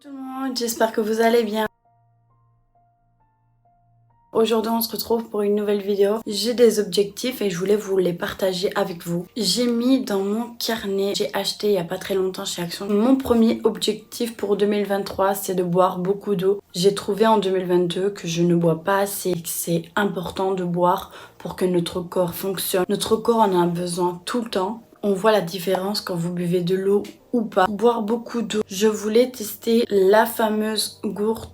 Tout le monde, j'espère que vous allez bien. Aujourd'hui on se retrouve pour une nouvelle vidéo. J'ai des objectifs et je voulais vous les partager avec vous. J'ai mis dans mon carnet, j'ai acheté il n'y a pas très longtemps chez Action. Mon premier objectif pour 2023 c'est de boire beaucoup d'eau. J'ai trouvé en 2022 que je ne bois pas assez et que c'est important de boire pour que notre corps fonctionne. Notre corps en a besoin tout le temps. On voit la différence quand vous buvez de l'eau ou pas. Boire beaucoup d'eau. Je voulais tester la fameuse gourde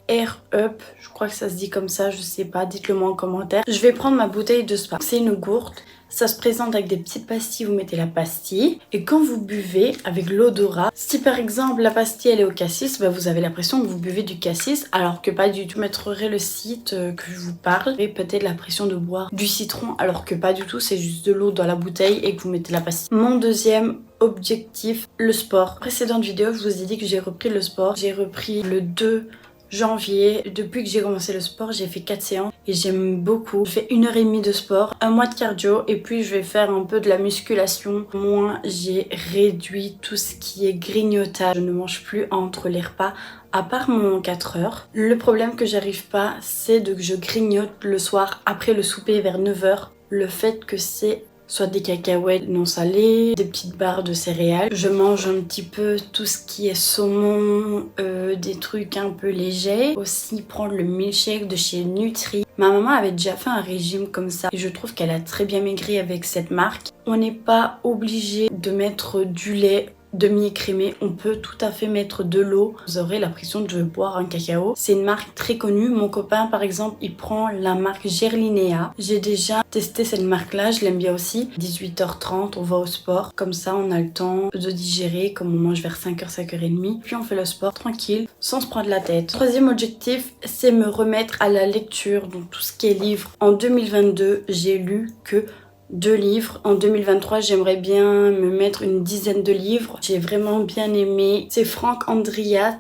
Air Up, je crois que ça se dit comme ça, je sais pas, dites-le moi en commentaire. Je vais prendre ma bouteille de spa. C'est une gourde, ça se présente avec des petites pastilles, vous mettez la pastille et quand vous buvez avec l'odorat, si par exemple la pastille elle est au cassis, bah vous avez l'impression que vous buvez du cassis alors que pas du tout. Je mettrai le site que je vous parle et peut-être l'impression de boire du citron alors que pas du tout, c'est juste de l'eau dans la bouteille et que vous mettez la pastille. Mon deuxième objectif, le sport. Précédente vidéo, je vous ai dit que j'ai repris le sport. J'ai repris le 2 janvier. Depuis que j'ai commencé le sport, j'ai fait 4 séances et j'aime beaucoup. Je fais 1h30 de sport, un mois de cardio et puis je vais faire un peu de la musculation. Moi, j'ai réduit tout ce qui est grignotage. Je ne mange plus entre les repas à part mon 4 heures. Le problème que j'arrive pas, c'est que je grignote le soir après le souper vers 9 heures. Le fait que c'est soit des cacahuètes non salées, des petites barres de céréales. Je mange un petit peu tout ce qui est saumon, des trucs un peu légers. Aussi prendre le milkshake de chez Nutri. Ma maman avait déjà fait un régime comme ça et je trouve qu'elle a très bien maigri avec cette marque. On n'est pas obligé de mettre du lait demi-écrémé, on peut tout à fait mettre de l'eau. Vous aurez l'impression de boire un cacao. C'est une marque très connue. Mon copain par exemple, il prend la marque Gerlinea. J'ai déjà testé cette marque là, je l'aime bien aussi. 18h30, on va au sport. Comme ça, on a le temps de digérer, comme on mange vers 5h, 5h30. Puis on fait le sport tranquille, sans se prendre la tête. Troisième objectif, c'est me remettre à la lecture, donc tout ce qui est livre. En 2022, j'ai lu que 2 livres. En 2023, j'aimerais bien me mettre une dizaine de livres. J'ai vraiment bien aimé. C'est Franck Andriat,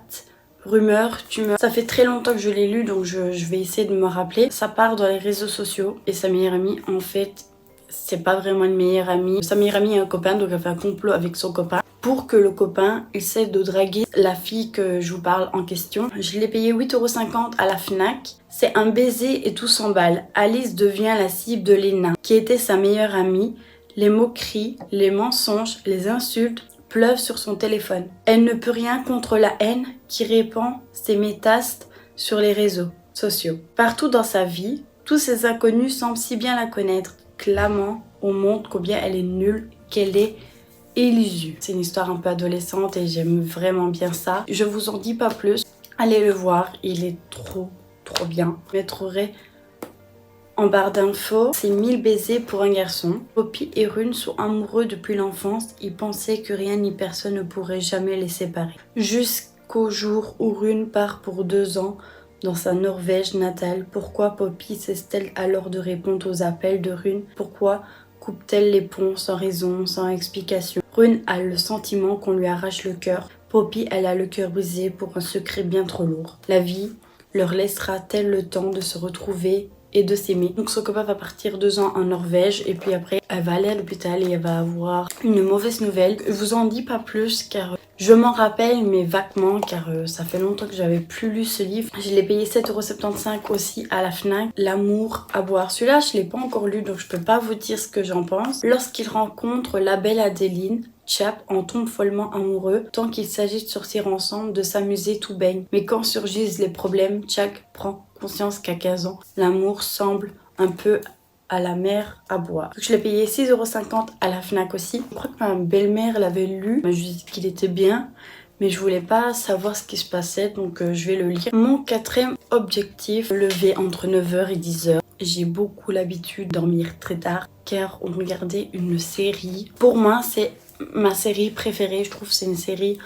Rumeur, Tumeur. Ça fait très longtemps que je l'ai lu, donc je vais essayer de me rappeler. Ça part dans les réseaux sociaux et sa meilleure amie, en fait, c'est pas vraiment une meilleure amie. Sa meilleure amie est un copain, donc elle fait un complot avec son copain pour que le copain essaie de draguer la fille que je vous parle en question. Je l'ai payé 8,50 € à la Fnac. C'est un baiser et tout s'emballe. Alice devient la cible de Lena, qui était sa meilleure amie. Les moqueries, les mensonges, les insultes pleuvent sur son téléphone. Elle ne peut rien contre la haine qui répand ses métastes sur les réseaux sociaux. Partout dans sa vie, tous ces inconnus semblent si bien la connaître, clamant au monde combien elle est nulle, qu'elle est Élisue. C'est une histoire un peu adolescente et j'aime vraiment bien ça. Je vous en dis pas plus. Allez le voir, il est trop bien. Je mettrai en barre d'infos, c'est 1000 baisers pour un garçon. Poppy et Rune sont amoureux depuis l'enfance. Ils pensaient que rien ni personne ne pourrait jamais les séparer. Jusqu'au jour où Rune part pour 2 ans dans sa Norvège natale. Pourquoi Poppy cesse-t-elle alors de répondre aux appels de Rune? Pourquoi coupe-t-elle les ponts sans raison, sans explication? Rune a le sentiment qu'on lui arrache le cœur. Poppy, elle a le cœur brisé pour un secret bien trop lourd. La vie leur laissera-t-elle le temps de se retrouver et de s'aimer? Donc son copain va partir 2 ans en Norvège et puis après elle va aller à l'hôpital et elle va avoir une mauvaise nouvelle. Je vous en dis pas plus car je m'en rappelle mais vaguement car ça fait longtemps que j'avais plus lu ce livre. Je l'ai payé 7,75 € aussi à la Fnac. L'amour à boire. Celui-là je l'ai pas encore lu donc je peux pas vous dire ce que j'en pense. Lorsqu'il rencontre la belle Adéline, Chap en tombe follement amoureux tant qu'il s'agit de sortir ensemble, de s'amuser, tout baigne. Mais quand surgissent les problèmes, Chak prend conscience qu'à 15 ans, l'amour semble un peu à la mer à boire. Donc je l'ai payé 6,50 € à la Fnac aussi. Je crois que ma belle-mère l'avait lu. Je lui ai dit qu'il était bien, mais je voulais pas savoir ce qui se passait, donc je vais le lire. Mon quatrième objectif, lever entre 9h et 10h. J'ai beaucoup l'habitude de dormir très tard car on regardait une série. Pour moi, c'est ma série préférée. Je trouve que c'est une série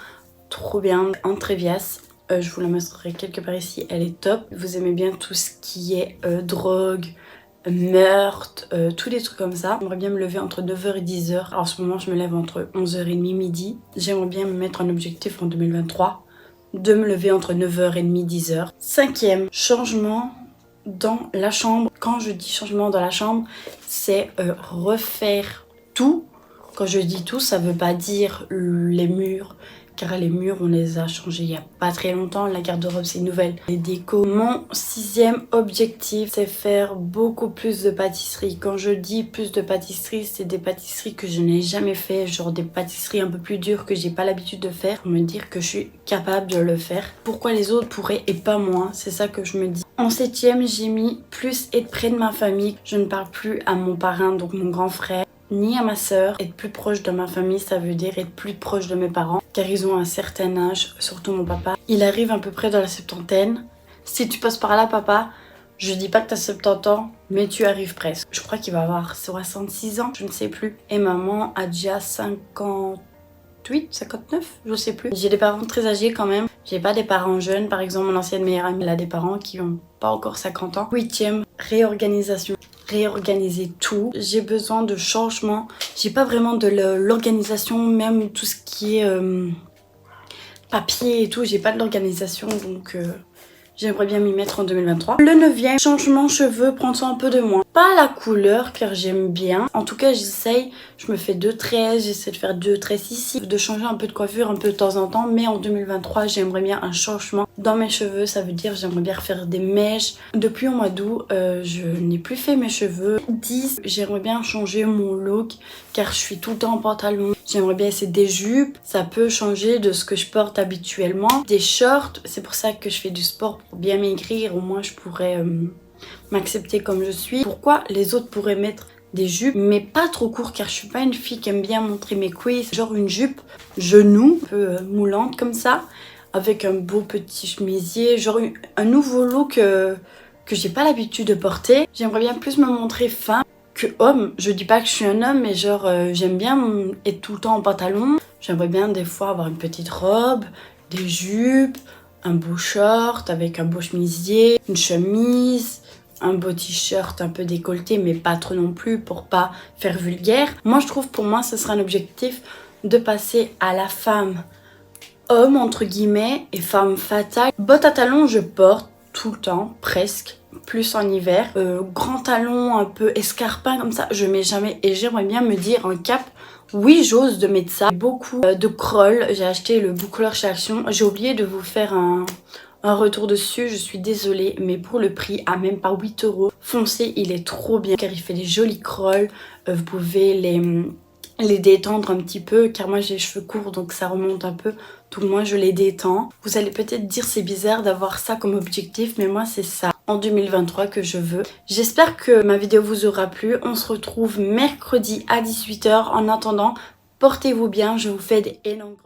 trop bien, Entrevias. Je vous la montrerai quelque part ici, elle est top. Vous aimez bien tout ce qui est drogue, meurtre, tous les trucs comme ça. J'aimerais bien me lever entre 9h et 10h. Alors, en ce moment, je me lève entre 11h30 midi. J'aimerais bien me mettre un objectif en 2023 de me lever entre 9h30 10h. Cinquième, changement dans la chambre. Quand je dis changement dans la chambre, c'est refaire tout. Quand je dis tout, ça veut pas dire les murs, car les murs on les a changés il y a pas très longtemps, la garde-robe c'est nouvelle, les décos. Mon 6e objectif c'est faire beaucoup plus de pâtisserie. Quand je dis plus de pâtisserie, c'est des pâtisseries que je n'ai jamais fait, genre des pâtisseries un peu plus dures que j'ai pas l'habitude de faire, pour me dire que je suis capable de le faire. Pourquoi les autres pourraient et pas moi, c'est ça que je me dis. En 7e, j'ai mis plus être près de ma famille. Je ne parle plus à mon parrain, donc mon grand frère, ni à ma soeur. Être plus proche de ma famille, ça veut dire être plus proche de mes parents, car ils ont un certain âge, surtout mon papa. Il arrive à peu près dans la septantaine. Si tu passes par là, papa, je dis pas que t'as 70 ans, mais tu arrives presque. Je crois qu'il va avoir 66 ans, je ne sais plus. Et maman a déjà 58, 59, je sais plus. J'ai des parents très âgés quand même. J'ai pas des parents jeunes. Par exemple, mon ancienne meilleure amie, elle a des parents qui ont pas encore 50 ans. 8e, réorganisation. Réorganiser tout. J'ai besoin de changement. J'ai pas vraiment de l'organisation, même tout ce qui est papier et tout. J'ai pas de l'organisation, donc j'aimerais bien m'y mettre en 2023. Le 9e, changement cheveux, prendre soin un peu de moi. Pas la couleur, car j'aime bien. En tout cas, j'essaye. Je me fais 2 tresses, j'essaie de faire 2 tresses ici, de changer un peu de coiffure un peu de temps en temps. Mais en 2023, j'aimerais bien un changement dans mes cheveux. Ça veut dire j'aimerais bien refaire des mèches. Depuis au mois d'août, je n'ai plus fait mes cheveux. 10, j'aimerais bien changer mon look, car je suis tout le temps en pantalon. J'aimerais bien essayer des jupes. Ça peut changer de ce que je porte habituellement. Des shorts, c'est pour ça que je fais du sport, pour bien maigrir. Au moins, je pourrais m'accepter comme je suis. Pourquoi les autres pourraient mettre des jupes, mais pas trop court, car je suis pas une fille qui aime bien montrer mes cuisses. Genre une jupe genou, un peu moulante comme ça, avec un beau petit chemisier, genre un nouveau look que j'ai pas l'habitude de porter. J'aimerais bien plus me montrer femme que homme. Je dis pas que je suis un homme, mais genre j'aime bien être tout le temps en pantalon. J'aimerais bien des fois avoir une petite robe, des jupes, un beau short avec un beau chemisier, une chemise, un beau t-shirt un peu décolleté, mais pas trop non plus pour pas faire vulgaire. Moi, je trouve, pour moi, ce sera un objectif de passer à la femme homme, entre guillemets, et femme fatale. Bottes à talons, je porte tout le temps, presque, plus en hiver. Grands talons un peu escarpins comme ça, je mets jamais. Et j'aimerais bien me dire un cap. Oui, j'ose de mettre ça. Beaucoup de crawl. J'ai acheté le boucleur chez Action. J'ai oublié de vous faire un retour dessus, je suis désolée, mais pour le prix, à même pas 8 €. Foncez, il est trop bien, car il fait des jolis crawls. Vous pouvez les détendre un petit peu, car moi j'ai les cheveux courts, donc ça remonte un peu. Donc moi je les détends. Vous allez peut-être dire c'est bizarre d'avoir ça comme objectif, mais moi c'est ça en 2023 que je veux. J'espère que ma vidéo vous aura plu. On se retrouve mercredi à 18 h. En attendant, portez-vous bien, je vous fais des énormes